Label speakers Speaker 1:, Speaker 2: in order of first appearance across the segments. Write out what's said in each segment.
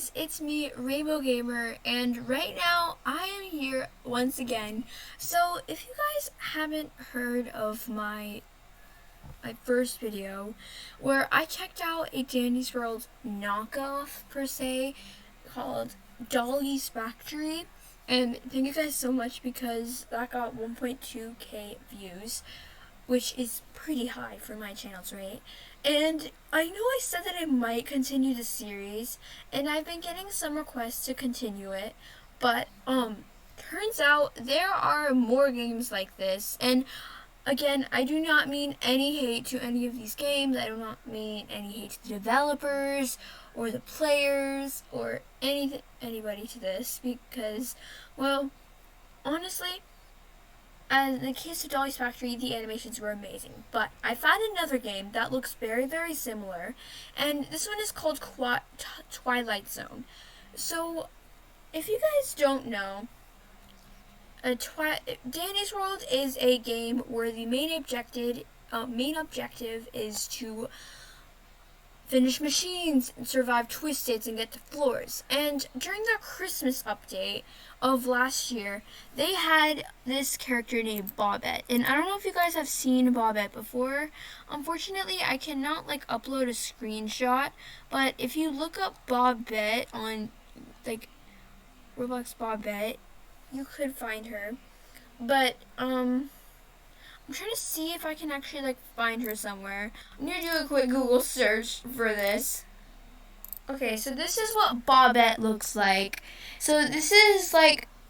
Speaker 1: guys, it's me, Rainbow Gamer, and right now I am here once again. So if you guys haven't heard of my first video, where I checked out a Danny's World knockoff per se called Dolly's Factory, and thank you guys so much because that got 1.2k views, which is pretty high for my channel's rate. And I know I said that I might continue the series, and I've been getting some requests to continue it, but turns out there are more games like this. And again, I do not mean any hate to any of these games. I do not mean any hate to the developers or the players or anybody to this, because, well, honestly, in the case of Dolly's Factory, the animations were amazing. But I found another game that looks very, very similar, and this one is called Twilight Zone. So, if you guys don't know, Danny's World is a game where the main objective is to finish machines and survive Twisteds and get to floors. And during their Christmas update of last year, they had this character named Bobette. And I don't know if you guys have seen Bobette before. Unfortunately, I cannot upload a screenshot, but if you look up Bobette on Roblox Bobette, you could find her. But I'm trying to see if I can actually find her somewhere. I'm gonna do a quick Google search for this. Okay, so this is what Bobette looks like. So this is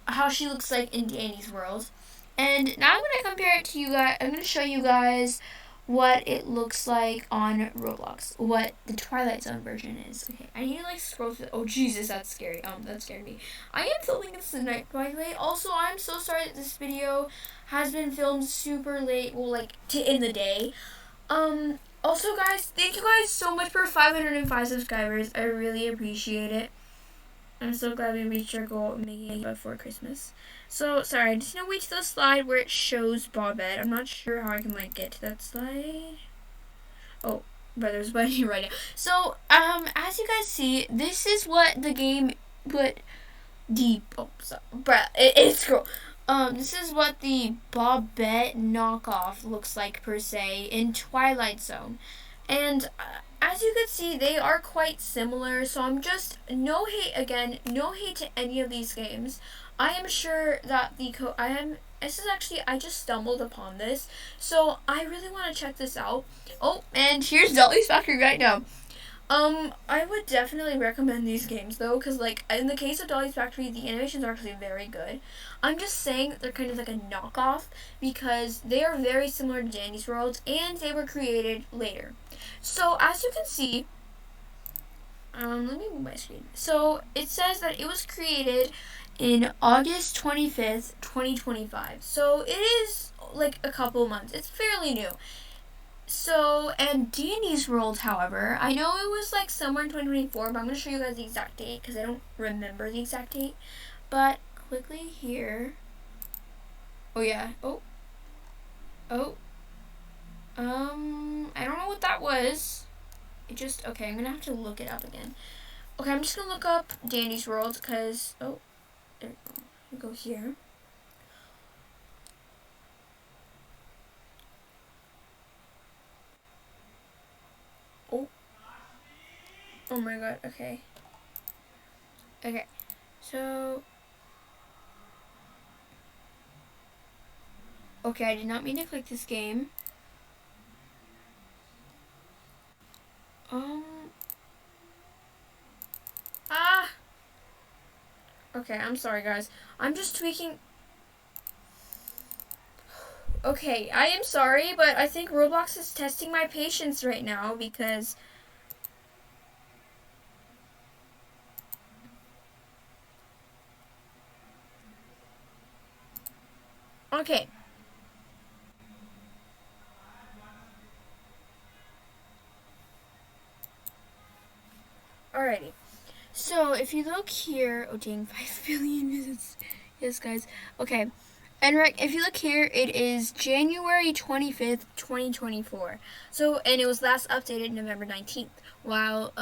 Speaker 1: how she looks like in Danny's World. And now I'm gonna compare it to you guys. I'm gonna show you guys what it looks like on Roblox, what the Twilight Zone version is. Okay, I need to scroll through. Oh Jesus, that's scary. That scared me. I am filming this tonight, by the way. Also, I'm so sorry that this video has been filmed super late. Well, in the day. Also, guys, thank you guys so much for 505 subscribers. I really appreciate it. I'm so glad we reached our goal of making it before Christmas. So, sorry, I just need to wait to the slide where it shows Bobette. I'm not sure how I can, get to that slide. Oh, but there's a button right now. So, as you guys see, this is what the game, it's cool. This is what the Bobette knockoff looks like, per se, in Twilight Zone. And, as you can see, they are quite similar, so I'm just, no hate to any of these games. I am sure that I just stumbled upon this, so I really want to check this out. Oh, and here's Dolly's Factory right now. I would definitely recommend these games, though, because, in the case of Dolly's Factory, the animations are actually very good. I'm just saying that they're kind of like a knockoff, because they are very similar to Danny's World, and they were created later. So, as you can see, let me move my screen. So, it says that it was created in August 25th, 2025. So, it is, a couple months. It's fairly new. So, and Danny's World, however, I know it was somewhere in 2024, but I'm going to show you guys the exact date because I don't remember the exact date. But quickly here. Oh yeah. Oh. I don't know what that was. Okay, I'm going to have to look it up again. Okay, I'm just going to look up Danny's World because, there we go. We go here. Oh my god, okay. Okay, so... Okay, I did not mean to click this game. Okay, I'm sorry, guys. I'm just tweaking... Okay, I am sorry, but I think Roblox is testing my patience right now because... Okay. Alrighty. So, if you look here... Oh, dang, 5 billion visits. Yes, guys. Okay. And if you look here, it is January 25th, 2024. So, and it was last updated November 19th. While,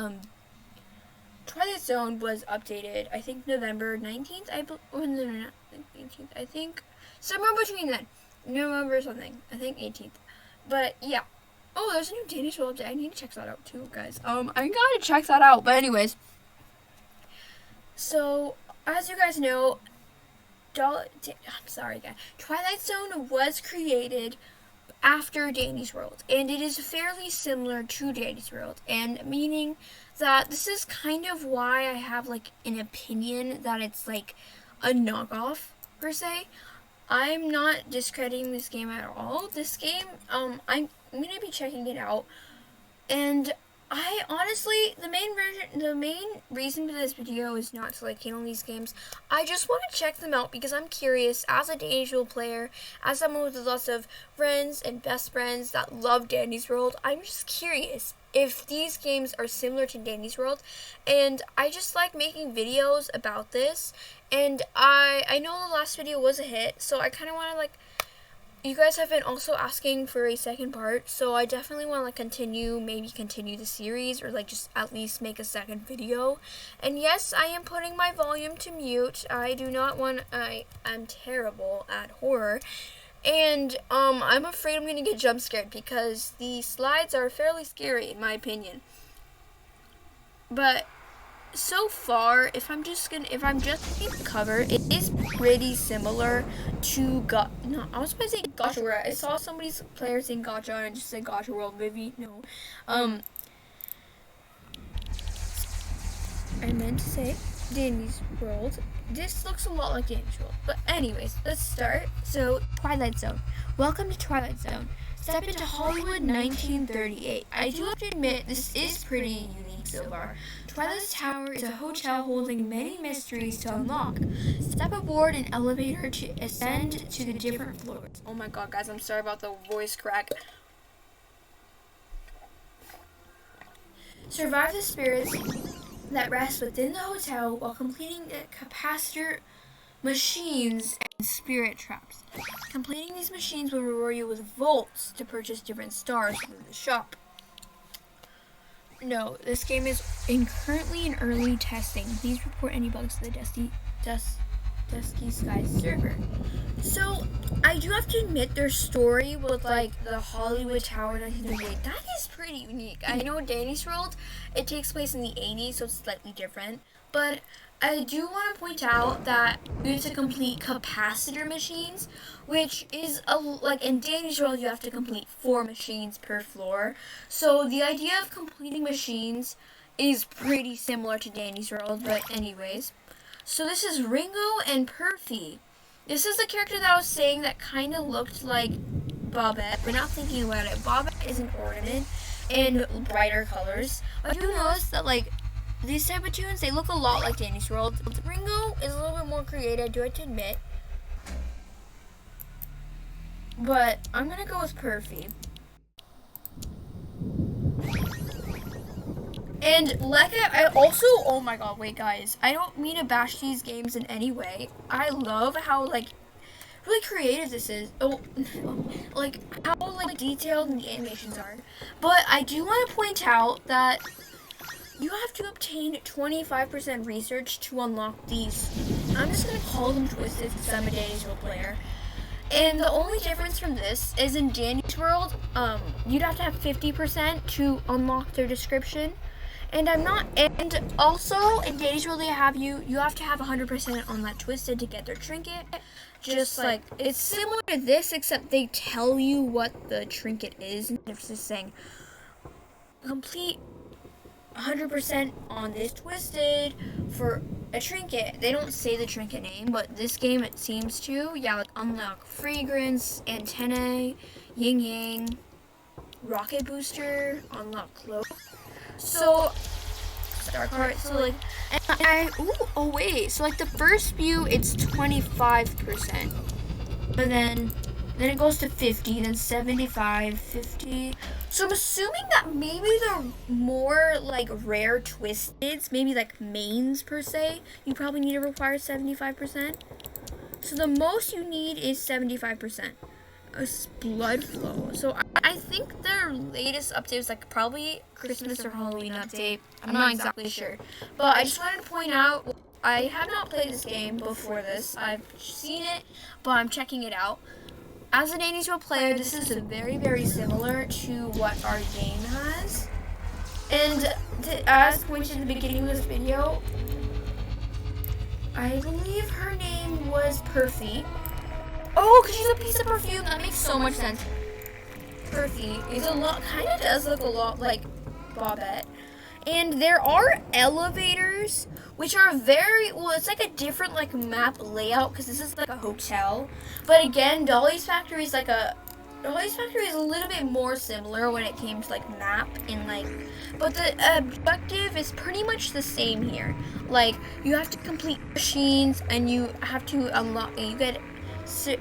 Speaker 1: Twilight Zone was updated, I think November 19th, no, not 18th, I think, somewhere between then, November something, I think 18th, but yeah. Oh, there's a new Danish World update. I need to check that out too, guys. I gotta check that out, but anyways. So, as you guys know, I'm sorry, guys. Twilight Zone was created after Danny's World, and it is fairly similar to Danny's World, and meaning that this is kind of why I have like an opinion that it's like a knockoff per se. I'm not discrediting this game at all. This game, I'm gonna be checking it out, and I honestly, the main reason for this video is not to like hate on these games. I just want to check them out because I'm curious as a Danny's World player, as someone with lots of friends and best friends that love Danny's World. I'm just curious if these games are similar to Danny's World, and I just like making videos about this. And I know the last video was a hit, so I kind of want to like. You guys have been also asking for a second part, so I definitely want to like continue the series, or like just at least make a second video. And yes, I am putting my volume to mute. I'm terrible at horror. And I'm afraid I'm gonna get jump scared because the slides are fairly scary in my opinion. But so far, if I'm just looking at the cover, it is pretty similar to I was supposed to say Gacha World. I saw somebody's player saying Gacha and I just said Gacha World movie. No. I meant to say Danny's World. This looks a lot like Danny's World. But anyways, let's start. So, Twilight Zone. Welcome to Twilight Zone. Step into Hollywood 1938. I do have to admit, this is pretty unique so far. Twilight's Tower is a hotel holding many mysteries to unlock. Step aboard an elevator to ascend to the different floors. Oh my god, guys, I'm sorry about the voice crack. Survive the spirits that rest within the hotel while completing the capacitor machines and spirit traps. Completing these machines will reward you with volts to purchase different stars from the shop. No, this game is currently in early testing. Please report any bugs to the Dusky Skies server. So, I do have to admit their story with like the Hollywood Tower 1938. That is pretty unique. I know Danny's World, it takes place in the 80s, so it's slightly different. But I do want to point out that you have to complete capacitor machines, which is like in Danny's World you have to complete 4 machines per floor. So the idea of completing machines is pretty similar to Danny's World, but anyways. So this is Ringo and Perfy. This is the character that I was saying that kind of looked like Bobette, but not thinking about it. Bobette is an ornament in brighter colors. I do notice that like these type of tunes, they look a lot like Danny's World. Ringo is a little bit more creative, I do have to admit. But I'm gonna go with Perfy. And like I also, oh my god, wait guys, I don't mean to bash these games in any way. I love how like really creative this is. Oh, like how like detailed the animations are. But I do want to point out that you have to obtain 25% research to unlock these. I'm just going to call them twisted because I'm a Danny's World player. And the only difference from this is in Danny's World, you'd have to have 50% to unlock their description. And also in Danny's World you have to have 100% on that twisted to get their trinket. Just like, it's similar to this except they tell you what the trinket is instead of just saying complete 100% on this twisted for a trinket. They don't say the trinket name, but this game it seems to. Yeah, like unlock fragrance, antennae, yin yang, rocket booster, unlock cloak. So star card. So like, so like the first view it's 25%, but then it goes to 50, then 75, 50. So I'm assuming that maybe the more like rare twisteds, maybe like mains per se, you probably need to require 75%. So the most you need is 75%. Blood flow. So I I think their latest update was like probably Christmas or Halloween update. I'm not exactly sure. But I just wanted to point out, I have not played this game before this. I've seen it, but I'm checking it out. As an 80s role player, this is very, very similar to what our game has. And as pointed at the beginning of this video, I believe her name was Perfy. Oh, because she's a piece of perfume. That makes so much sense. Perfy is kind of does look a lot like Bobette. And there are elevators, which are it's like a different like map layout because this is like a hotel. But again, Dolly's Factory is a little bit more similar when it came to like map and like, but the objective is pretty much the same here. Like you have to complete machines and you have to unlock.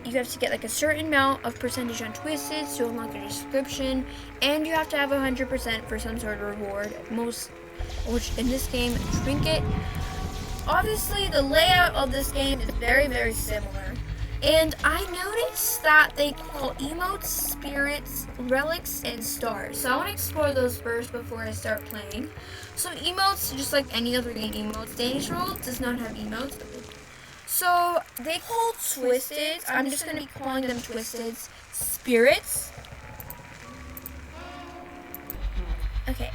Speaker 1: You have to get like a certain amount of percentage on Twisted to unlock a description, and you have to have 100% for some sort of reward. Which in this game, trinket. Obviously, the layout of this game is very, very similar. And I noticed that they call emotes, spirits, relics, and stars. So I want to explore those first before I start playing. So emotes, just like any other game emotes, Danish World does not have emotes. So they call Twisted, I'm just going to be calling them Twisteds, spirits. Okay,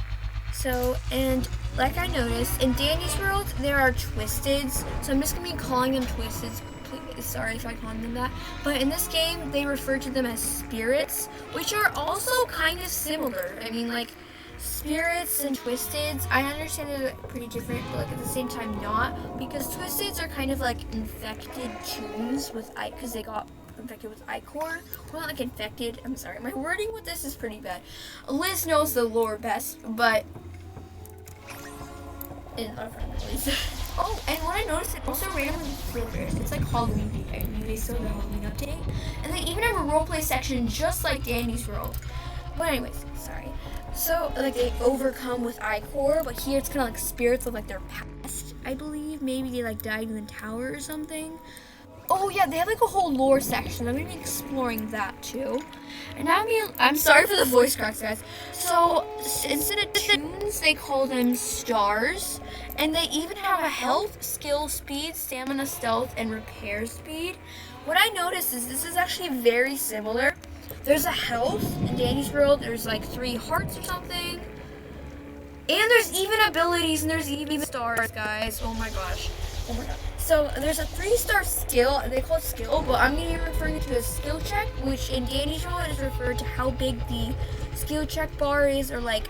Speaker 1: so, and like I noticed, in Danny's World, there are Twisteds, so I'm just going to be calling them Twisteds. Please, sorry if I call them that. But in this game, they refer to them as spirits, which are also kind of similar. I mean, like, spirits and twisteds, I understand they're pretty different, but like at the same time not, because twisteds are kind of like infected tombs because they got infected with ichor. Well, not like infected, I'm sorry, my wording with this is pretty bad. Liz knows the lore best, but oh, and what I noticed, it also randomly filters. It's like Halloween. They still have a Halloween update, and they even have a roleplay section just like Danny's World. But anyways, sorry. So, like, they overcome with ichor, but here it's kind of like spirits of, like, their past, I believe. Maybe they, like, died in the tower or something. Oh, yeah, they have, like, a whole lore section. I'm going to be exploring that, too. And I'm sorry for the voice cracks, guys. So, instead of tunes, they call them stars. And they even have a health, skill, speed, stamina, stealth, and repair speed. What I noticed is this is actually very similar. There's a health in Danny's World. There's like 3 hearts or something. And there's even abilities and there's even stars, guys. Oh my gosh. Oh my god. So there's a 3-star skill. They call it skill, but I'm going to be referring to a skill check, which in Danny's World is referred to how big the skill check bar is, or like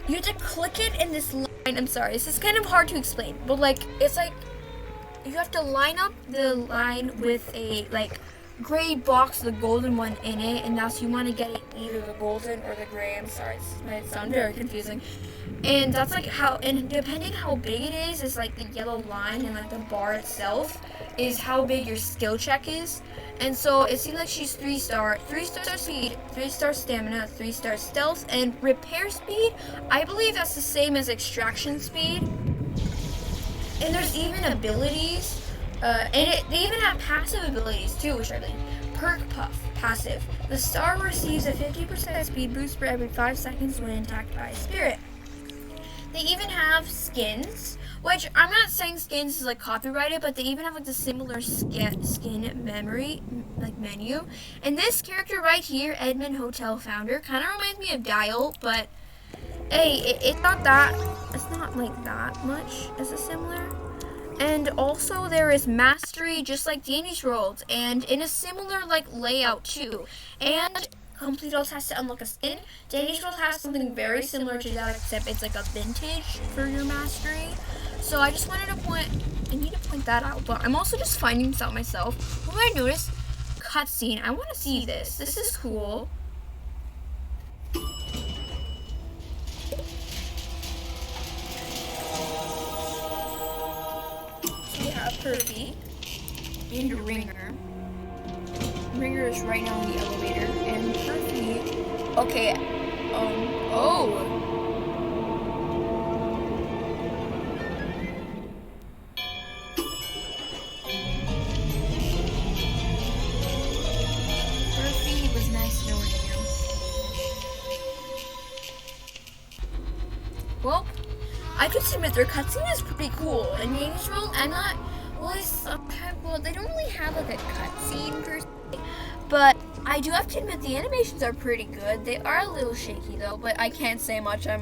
Speaker 1: you have to click it in this line. I'm sorry, this is kind of hard to explain, but like it's like you have to line up the line with a like gray box, the golden one in it, and that's you want to get it either the golden or the gray. I'm sorry, this might sound very confusing. And that's like how, and depending how big it is like the yellow line, and like the bar itself is how big your skill check is. And so it seems like she's 3-star speed, 3-star stamina, 3-star stealth, and repair speed. I believe that's the same as extraction speed. And there's even abilities. They even have passive abilities too, which I believe. Perk Puff, passive. The star receives a 50% speed boost for every 5 seconds when attacked by a spirit. They even have skins, which I'm not saying skins is like copyrighted, but they even have like the similar skin memory, like menu. And this character right here, Edmund Hotel Founder, kind of reminds me of Dial, but hey, it's not like that much as a similar. And also there is Mastery, just like Danny's World, and in a similar like layout too. And Complete also has to unlock a skin. Danny's World has something very similar to that, except it's like a vintage for your Mastery. So I just wanted to I need to point that out, but I'm also just finding this out myself. What I noticed? Cutscene. I want to see this. This is cool. We have Perfy and Ringer. Ringer is right now in the elevator, and Perfy. Okay. Oh. Perfy, it was nice knowing you. I could admit their cutscene is pretty cool. In Danny's World, I'm not really, well, they don't really have like a cutscene per se, but I do have to admit the animations are pretty good. They are a little shaky though, but I can't say much. I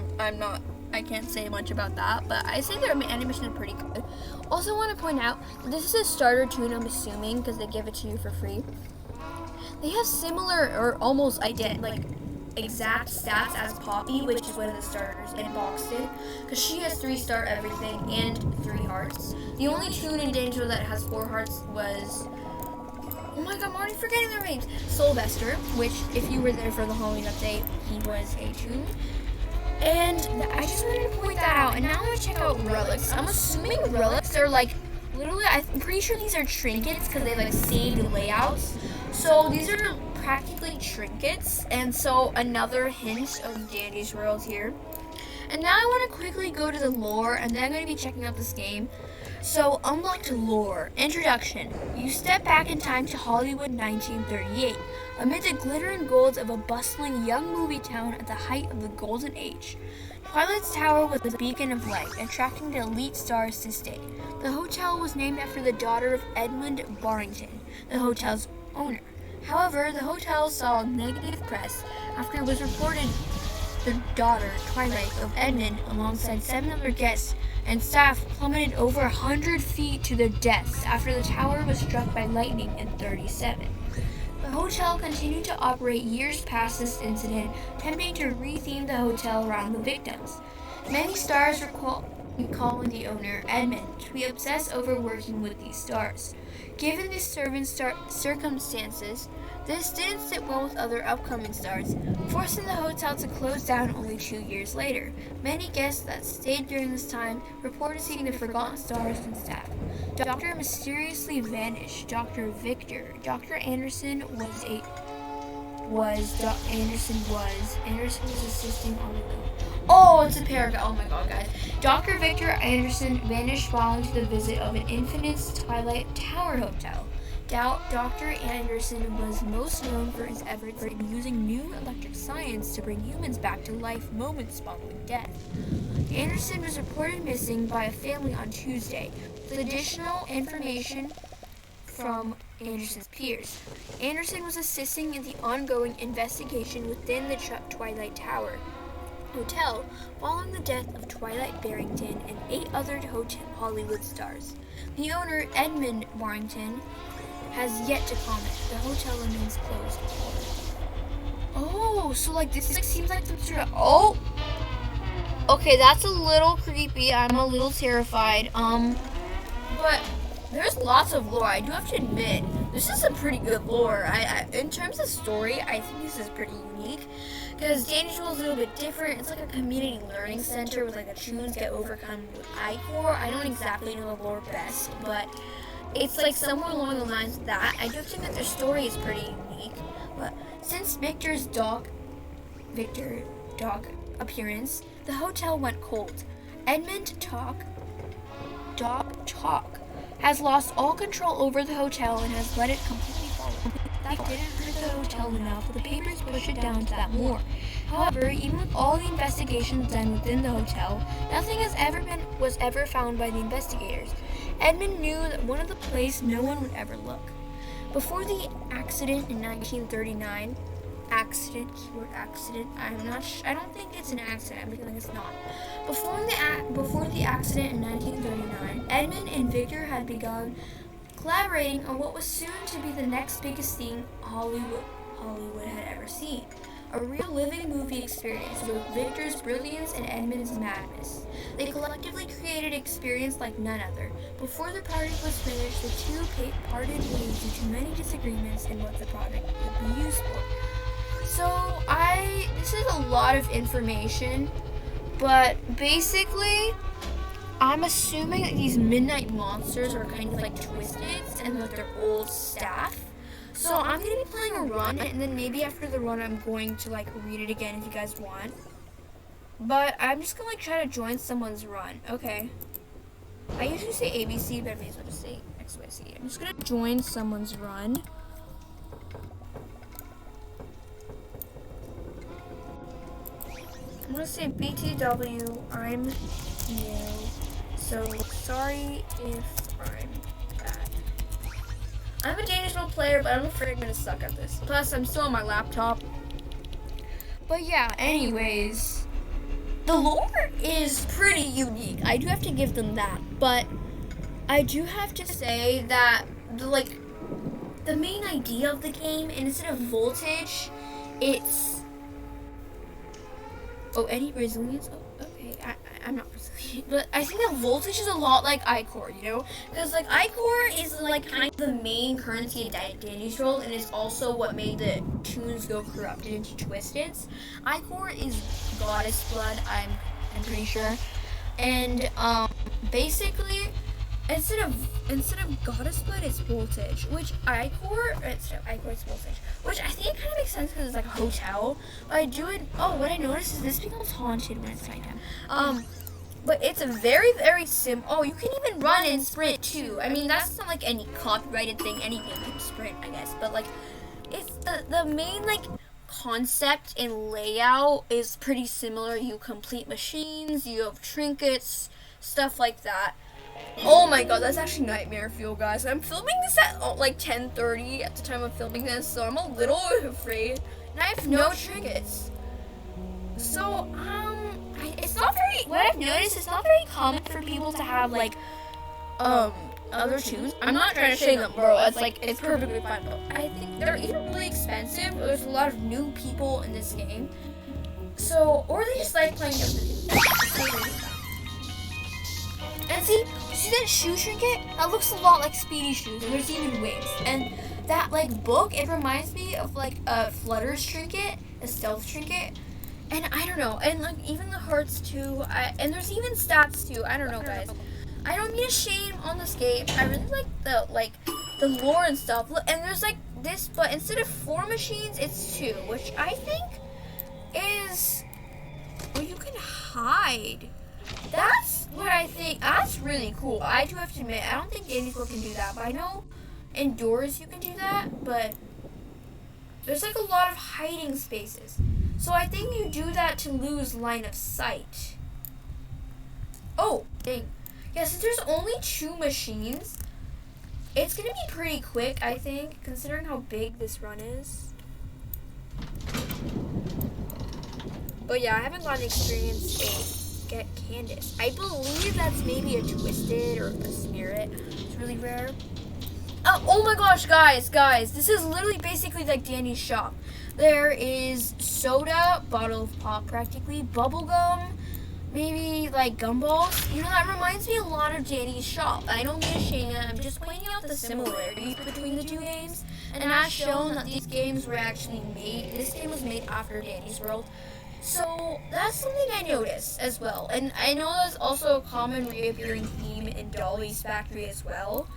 Speaker 1: can't say much about that, but I say their animation is pretty good. Also want to point out, this is a starter tune, I'm assuming, because they give it to you for free. They have similar or almost exact stats as Poppy, which is one of the starters in Boxton, because she has 3-star everything and 3 hearts. The only tune in Danger that has 4 hearts was, oh my god, I'm already forgetting their names. Sylvester, which if you were there for the Halloween update, he was a tune. And I just wanted to point that out. And now I'm gonna check out relics. I'm assuming relics are like literally, I'm pretty sure these are trinkets because they like saved layouts. So these are practically trinkets, and so another hint of Dandy's World here. And now I want to quickly go to the lore, and then I'm going to be checking out this game. So, unlocked lore. Introduction. You step back in time to Hollywood 1938, amid the glitter and gold of a bustling young movie town at the height of the Golden Age. Twilight's Tower was a beacon of light, attracting the elite stars to stay. The hotel was named after the daughter of Edmund Barrington, the hotel's owner. However, the hotel saw negative press after it was reported the daughter, Twilight, of Edmund, alongside 7 other guests and staff, plummeted over 100 feet to their deaths after the tower was struck by lightning in 1937. The hotel continued to operate years past this incident, attempting to re-theme the hotel around the victims. Many stars recalling the owner, Edmund, to be obsessed over working with these stars. Given the circumstances, this didn't sit well with other upcoming stars, forcing the hotel to close down only 2 years later. Many guests that stayed during this time reported seeing the forgotten stars and staff. Doctor mysteriously vanished. Dr. Victor. Dr. Anderson was assisting on the go. Oh, it's a paragraph. Oh my god, guys. Dr. Victor Anderson vanished following to the visit of an infamous Twilight Tower hotel. Dr. Anderson was most known for his efforts in using new electric science to bring humans back to life moments following death. Anderson was reported missing by a family on Tuesday, with additional information from Anderson's peers. Anderson was assisting in the ongoing investigation within the Twilight Tower hotel following the death of Twilight Barrington and 8 other Hollywood stars. The owner, Edmund Barrington, has yet to comment. The hotel remains closed. Oh, so like this seems like some sort of, oh! Okay, that's a little creepy. I'm a little terrified. But there's lots of lore. I do have to admit, this is a pretty good lore. In terms of story, I think this is pretty unique. Because Dandy's World is a little bit different. It's like a community learning center with like the tunes get overcome with I-Core. I don't exactly know the lore best, but it's like somewhere along the lines of that. I do think that their story is pretty unique. But since Victor's dog appearance, the hotel went cold. Edmund Dog Talk has lost all control over the hotel and has let it completely fall apart. That didn't hurt the hotel enough, the papers pushed it down to that more. However, even with all the investigations done within the hotel, nothing was ever found by the investigators. Edmund knew that one of the places no one would ever look. Before the accident in 1939, keyword accident, I don't think it's an accident, I'm feeling it's not. Before the accident in 1939, Edmund and Victor had begun collaborating on what was soon to be the next biggest thing Hollywood had ever seen. A real living movie experience with Victor's brilliance and Edmund's madness. They collectively created an experience like none other. Before the project was finished, the two parted ways due to many disagreements in what the project would be used for. So this is a lot of information, but basically, I'm assuming that these midnight monsters are kind of like twisted and that they're old staff. So I'm going to be playing a run, and then maybe after the run I'm going to like read it again if you guys want. But I'm just going to like try to join someone's run. Okay. I usually say ABC, but I may as well just say XYZ. I'm just going to join someone's run. I'm going to say BTW, I'm No. So, sorry if I'm bad. I'm a Danish role player, but I'm afraid I'm gonna suck at this. Plus, I'm still on my laptop. But yeah, anyways, the lore is pretty unique. I do have to give them that, but I do have to say that the main idea of the game, and instead of voltage, it's any resilience. Oh, okay, I'm not resilient, but I think that voltage is a lot like iCore, you know, because like iCore is like kind of the main currency in Danny's world, and it's also what made the tunes go corrupted into twisted. iCore is goddess blood. I'm pretty sure, and basically. Instead of goddess blood, it's voltage, which instead of iCore, it's voltage, which I think kind of makes sense because it's like a hotel. But what I noticed is this becomes haunted when it's nighttime. But it's a very, very you can even run and sprint too. I mean, that's not like any copyrighted thing, any game can sprint, I guess, but like, it's the main like concept and layout is pretty similar. You complete machines, you have trinkets, stuff like that. Oh my god, that's actually nightmare fuel, guys. I'm filming this at like 10:30 at the time of filming this, so I'm a little afraid. And I have no trinkets. So, it's not very, what I've noticed, it's not very common for people to have like, other tunes. I'm not trying to shame them, bro. It's perfectly fine, but I think they're either really expensive, or there's a lot of new people in this game. So, or they just like playing everything. And see that shoe trinket? That looks a lot like Speedy shoes, and there's even wings. And that like book, it reminds me of like a Flutter's trinket, a stealth trinket. And I don't know, and like even the hearts too. And there's even stats too. I don't know, guys. I don't mean to shame on this game. I really like the lore and stuff. And there's like this, but instead of 4 machines, it's 2, which I think is where you can hide. That's what I think. That's really cool. I do have to admit, I don't think Danny's World can do that, but I know indoors you can do that, but there's like a lot of hiding spaces. So I think you do that to lose line of sight. Oh, dang. Yeah, since there's only 2 machines, it's gonna be pretty quick, I think, considering how big this run is. But yeah, I haven't gotten experience get Candace. I believe that's maybe a twisted or a spirit. It's really rare. Oh my gosh, guys, this is literally basically like Danny's shop. There is soda, bottle of pop practically, bubble gum, maybe like gumballs. You know, that reminds me a lot of Danny's shop. I don't mean to shame it, I'm just pointing out the similarities between the 2 games. And as shown that these games were actually made, this game was made after Danny's World. So that's something I noticed as well. And I know there's also a common reappearing theme in Dolly's Factory as well.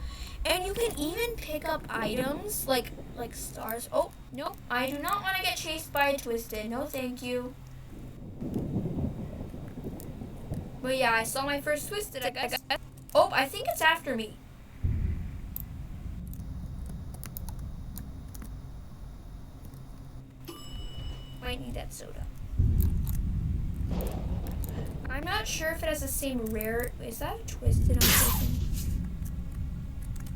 Speaker 1: And you can even pick up items like stars. Oh, nope. I do not want to get chased by a twisted. No, thank you. But yeah, I saw my first twisted, I guess. Oh, I think it's after me. Might need that soda. I'm not sure if it has the same rare. Is that a twisted? I'm thinking.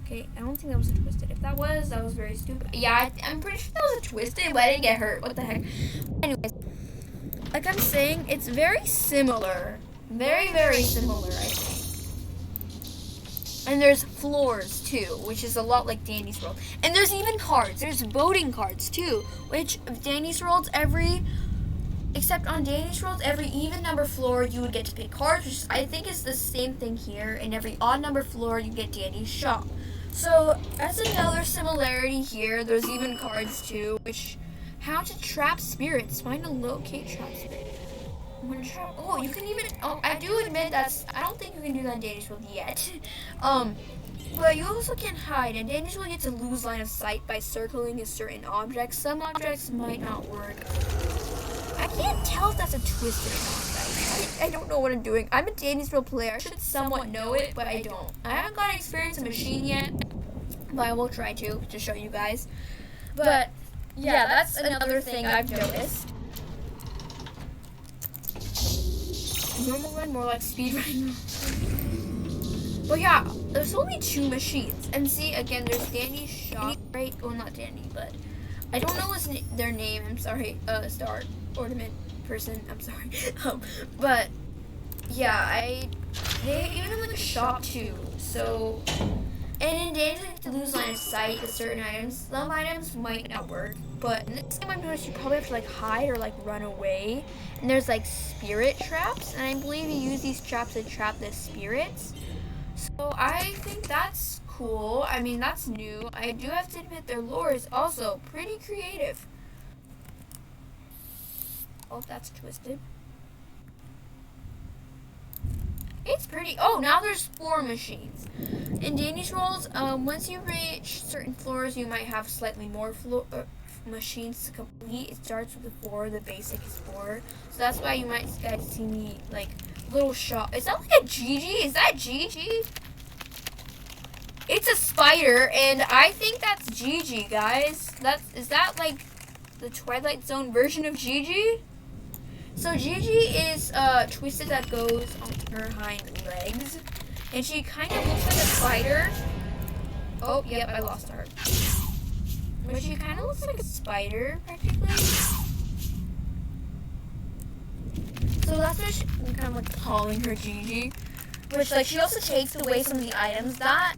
Speaker 1: Okay, I don't think that was a twisted. If that was very stupid. Yeah, I'm pretty sure that was a twisted, but I didn't get hurt. What the heck? Anyways, like I'm saying, it's very similar. Very, very similar, I think. And there's floors too, which is a lot like Danny's World. And there's even cards. There's voting cards too, which Danny's World's except on Danny's World, every even number floor you would get to pick cards, which I think is the same thing here. And every odd number floor you get Danny's shop. So that's another similarity here. There's even cards too, which how to trap spirits. Find a locate trap spirit. I'm gonna try. Oh, you can even. Oh, I do admit I don't think you can do that in Danny's World yet. But you also can hide, and Danny's World gets to lose line of sight by circling a certain object. Some objects might not work. I can't tell if that's a twisted or not, guys. I don't know what I'm doing. I'm a Danny's World player. I should somewhat know it, but I don't. I haven't gotten experience in machine yet, but I will try to show you guys. But yeah, that's another thing I've noticed. normal run, more like speed run. But yeah, there's only 2 machines. And see, again, there's Danny's shop, right? Well, not Danny, but I don't know their name. I'm sorry, Star Ornament person. I'm sorry. But yeah, they even have like a shop too. So, and in Danny's like to lose line of sight with certain items. Some items might not work, but in this game I've noticed you probably have to like hide or like run away. And there's like spirit traps, and I believe you use these traps to trap the spirits. So I think that's cool. I mean, that's new. I do have to admit their lore is also pretty creative. Oh, that's twisted. It's pretty. Oh, now there's 4 machines. In Danny's Rolls, once you reach certain floors, you might have slightly more machines to complete. It starts with the 4. The basic is 4. So that's why you might guys see me like little shop. Is that like a Gigi? Is that Gigi? It's a spider, and I think that's Gigi, guys. Is that like the Twilight Zone version of Gigi? So Gigi is twisted that goes onto her hind legs, and she kind of looks like a spider. Oh, yep, I lost her. But she kind of looks like a spider, practically. So that's why I'm kind of like calling her Gigi. Which, like, she also takes away some of the items that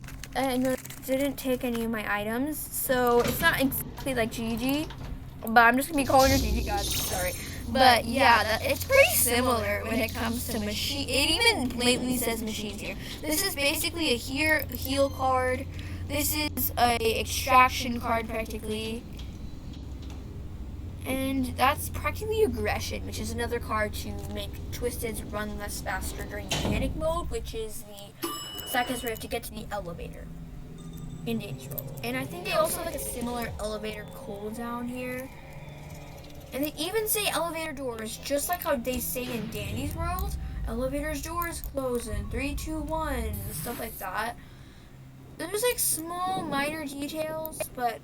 Speaker 1: didn't take any of my items. So it's not exactly like Gigi, but I'm just gonna be calling her Gigi, guys. Sorry. But yeah, it's pretty similar when it comes to machine. It even blatantly says machines here. This is basically a heal card. This is a extraction card practically. And that's practically aggression, which is another card to make Twisteds run less faster during panic mode, which is the seconds where you have to get to the elevator in Danny's World. And I think they also have like a similar elevator cooldown here. And they even say elevator doors, just like how they say in Danny's World. Elevator's doors close in 3, 2, 1, stuff like that. There's like small minor details, but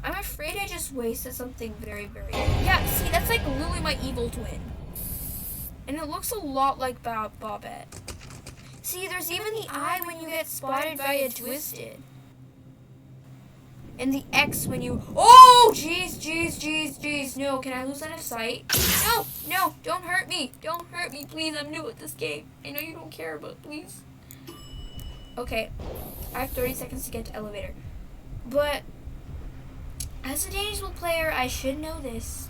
Speaker 1: I'm afraid I just wasted something very, very... Yeah, see, that's like literally my evil twin. And it looks a lot like Bobette. See, there's even the eye when you get spotted by a Twisted. And the X when you... Oh, jeez, jeez, jeez, jeez. No, can I lose line of sight? No, no, don't hurt me. Don't hurt me, please. I'm new at this game. I know you don't care, but please. Okay, I have 30 seconds to get to elevator. But as a Danny's World player, I should know this.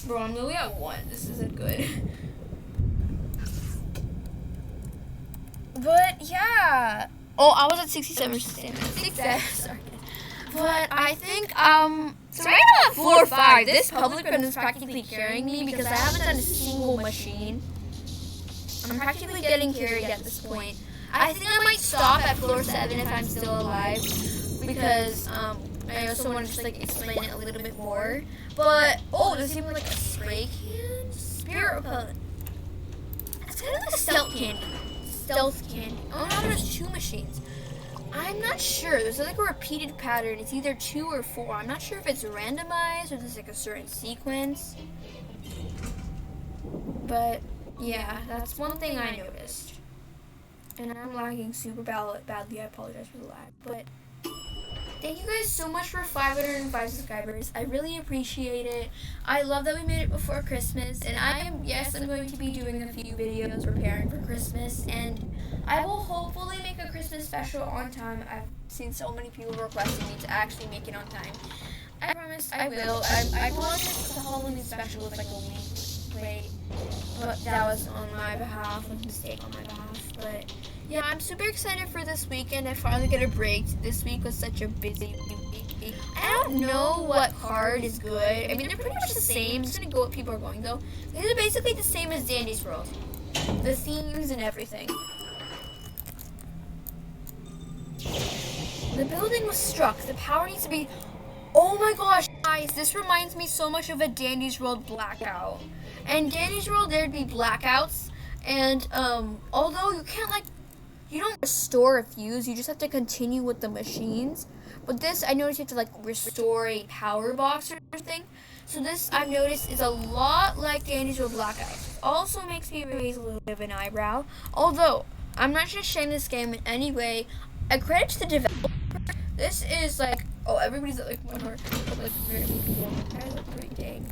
Speaker 1: Bro, I'm literally at 1. This isn't good. But yeah. Oh, I was at 67 stamina. 67, sorry. But I think, so right now at floor 5, this public run is practically carrying me because I haven't done a single machine. I'm practically getting carried at this point. I think I might stop at floor 7 if I'm still alive because, I also want to just like explain it a little bit more. But, oh, there's even like a spray can? Spirit repellent. It's kind of like a stealth candy. Stealth candy. Oh no, there's 2 machines. I'm not sure. There's like a repeated pattern. It's either 2 or 4. I'm not sure if it's randomized or there's like a certain sequence. But yeah, that's one thing I noticed. And I'm lagging super badly. I apologize for the lag. But thank you guys so much for 505 subscribers. I really appreciate it. I love that we made it before Christmas. And I'm going to be doing a few videos preparing for Christmas. And I will hopefully make a Christmas special on time. I've seen so many people requesting me to actually make it on time. I promise I will. I promised the Halloween special was like a week late. But that was on my behalf, a mistake on my behalf. But yeah, I'm super excited for this weekend. I finally get a break. This week was such a busy week. I don't know what card is good. I mean, they're pretty much the same. I'm just gonna go what people are going though. These are basically the same as Danny's World. The themes and everything. The building was struck. The power needs to be... Oh my gosh, guys, this reminds me so much of a Danny's World blackout. And Danny's World, there'd be blackouts. And, although you can't, like, you don't restore a fuse, you just have to continue with the machines. But this, I noticed you have to like restore a power box or something. So this, I've noticed, is a lot like Danny's with Black Eyes. Also makes me raise a little bit of an eyebrow. Although, I'm not just sharing this game in any way. I credit to the developer. This is like, oh, everybody's like, one more, like, very cool. Guys look pretty dang.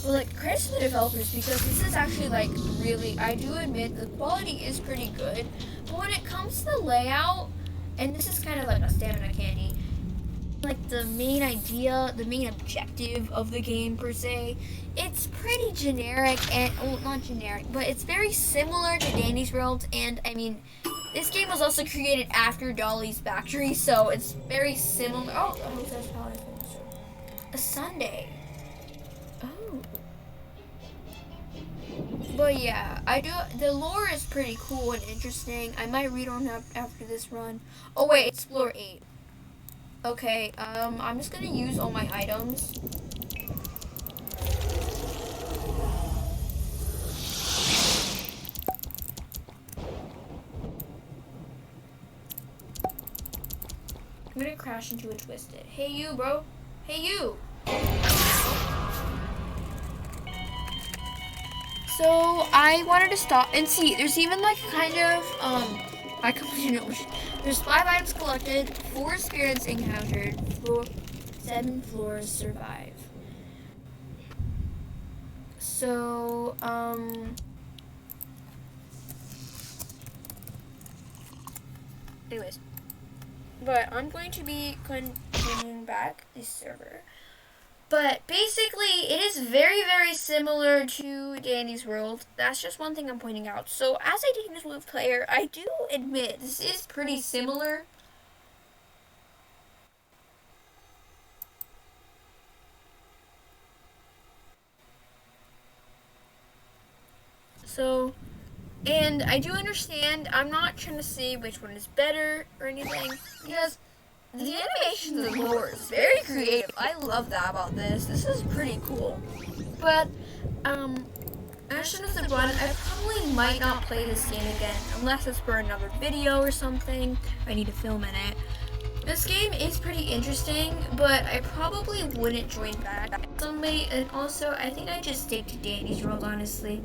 Speaker 1: Well, like, credit to the developers because this is actually like really, I do admit the quality is pretty good. But when it comes to the layout, and this is kind of like a stamina candy, like the main idea, the main objective of the game per se, it's pretty generic and, well, not generic, but it's very similar to Danny's World. And I mean, this game was also created after Dolly's Factory, so it's very similar. Oh, a Sunday. Oh. But yeah, the lore is pretty cool and interesting. I might read on that after this run. Oh wait, it's floor 8. Okay, I'm just gonna use all my items. I'm gonna crash into a Twisted. Hey you, bro. Hey you. So I wanted to stop and see. There's even like kind of I completely know. There's 5 items collected, 4 spirits encountered, 7 floors survive. So anyways, but I'm going to be continuing back this server. But basically, it is very, very similar to Danny's World. That's just one thing I'm pointing out. So, as a Danny's World player, I do admit this is pretty similar. So, and I do understand, I'm not trying to say which one is better or anything, because the animation of the lore is very creative. I love that about this. This is pretty cool. But, as soon as I run, I probably might not play this game again, unless it's for another video or something. I need to film in it. This game is pretty interesting, but I probably wouldn't join back somebody, and also, I think I'd just stick to Danny's World, honestly.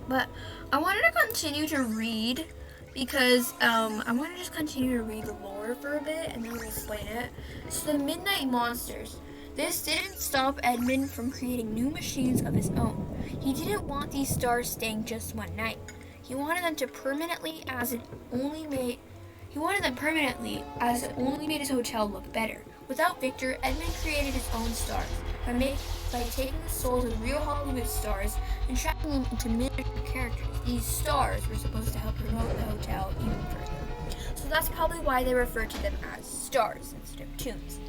Speaker 1: But, I wanted to continue to read, because I want to just continue to read the lore for a bit and then explain it. So the Midnight Monsters. This didn't stop Edmund from creating new machines of his own. He didn't want these stars staying just one night. He wanted them permanently as it only made his hotel look better. Without Victor, Edmund created his own stars by taking the souls of real Hollywood stars and trapping them into miniature characters. These stars were supposed to help promote the hotel even further. So that's probably why they refer to them as stars instead of tunes.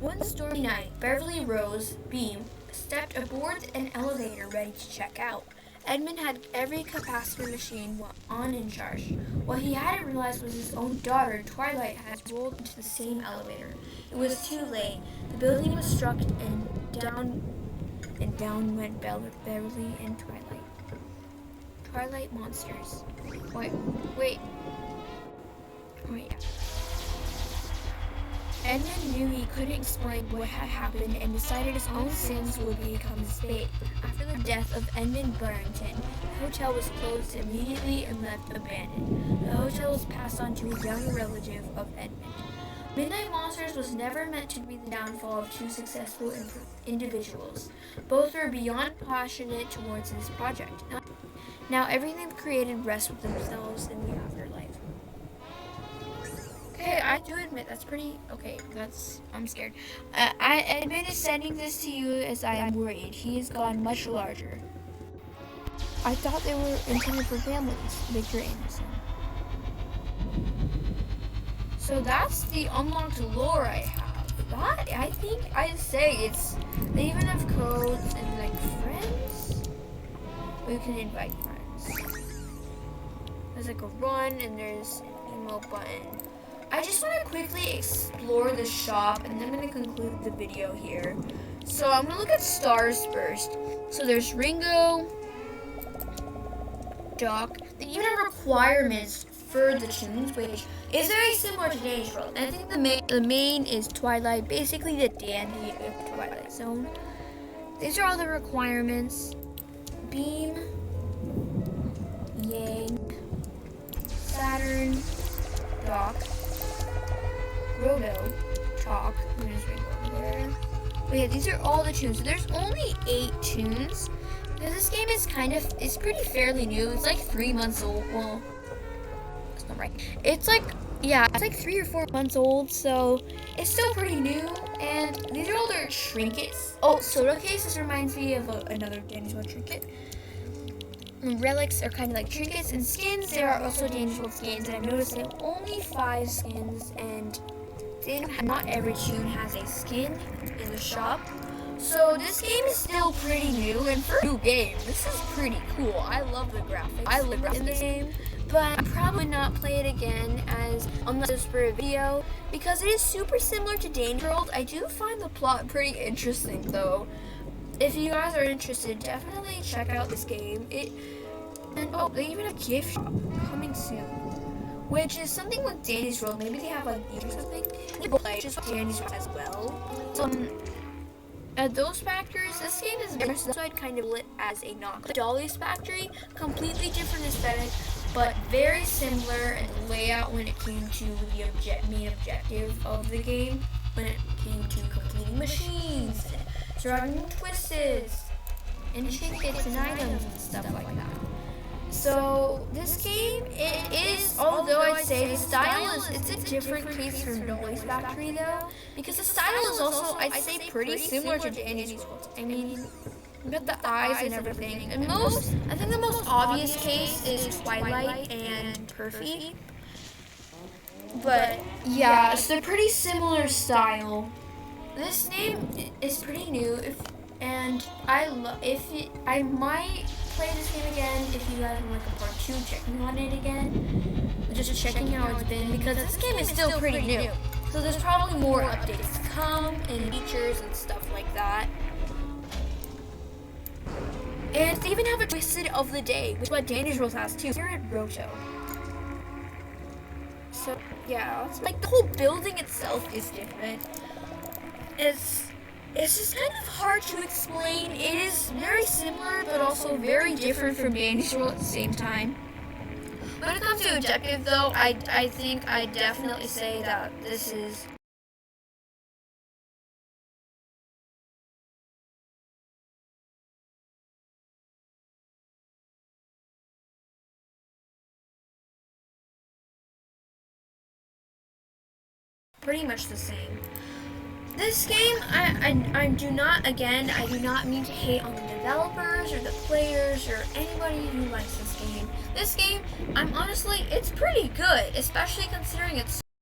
Speaker 1: One stormy night, Beverly Rose Beam stepped aboard an elevator ready to check out. Edmund had every capacitor machine on in charge. What he hadn't realized was his own daughter, Twilight, had rolled into the same elevator. It was too late. The building was struck and down went Beverly and Twilight. Twilight monsters. Wait. Edmund knew he couldn't explain what had happened and decided his own sins would become his fate. After the death of Edmund Burrington, the hotel was closed immediately and left abandoned. The hotel was passed on to a younger relative of Edmund. Midnight Monsters was never meant to be the downfall of two successful individuals. Both were beyond passionate towards this project. Now everything created rests with themselves in the afterlife. Okay, I do admit that's pretty. Okay, I'm scared. Edmund is sending this to you as I am worried. He has gone much larger. I thought they were intended for families, Victor Anderson. So that's the unlocked lore I have. That, I think I'd say they even have codes and like friends. We can invite friends. There's like a run and there's an email button. I just want to quickly explore the shop and then I'm going to conclude the video here. So I'm going to look at stars first. So there's Ringo, Doc. They even have requirements for the tunes, which is very similar to Danny's World. And I think the main is Twilight, basically the Dandy of Twilight Zone. These are all the requirements: Beam, Yang, Saturn, Dock, Roto, Chalk. But yeah, these are all the tunes. So there's only 8 tunes. Because this game is it's pretty fairly new. It's like 3 months old. Well, that's not right. It's like 3 or 4 months old, so it's still pretty new. And these are all their trinkets. Oh, soda case. This reminds me of another Danny's World trinket. And relics are kind of like trinkets, and skins. There are also Danny's World skins, and I've noticed they have only 5 skins, and not every tune has a skin in the shop. So this game is still pretty new, and for a new game, this is pretty cool. I love the graphics. I live in this game, but I probably not play it again unless it's for a video, because it is super similar to Danny's World. I do find the plot pretty interesting though. If you guys are interested, definitely check out this game. And oh, they even have a gift shop coming soon, which is something with Danny's World. Maybe they have like or something. They both play just Danny's World as well. So at those factories, this game is very so I'd kind of lit as a knock. Dolly's Factory, completely different aesthetic, but very similar in layout when it came to the main objective of the game. When it came to completing machines, surviving twists, and trinkets and items and stuff like that. So this game, it is, although I'd say the style it's a different case from Dolly's Factory though, because the style is also, I'd say, pretty similar to Danny's World. I mean, you got the eyes and everything. And I think the most obvious case is Twilight and Perfy. But yeah, it's a pretty similar style. This game is pretty new, and I might play this game again if you guys want like a part 2, checking on it again, just checking how it's been, because this game is still pretty new. So there's probably more updates to come and features and stuff like that. And they even have a twisted of the day, which is what Danny's World has too. Here at Roto. So yeah, like the whole building itself is different. It's just kind of hard to explain. It is very similar, but also very different from Danny's World at the same time. When it comes to objective, though, I think I definitely say that this is pretty much the same. This game, I do not mean to hate on the developers or the players or anybody who likes this game. This game, it's pretty good, especially considering it's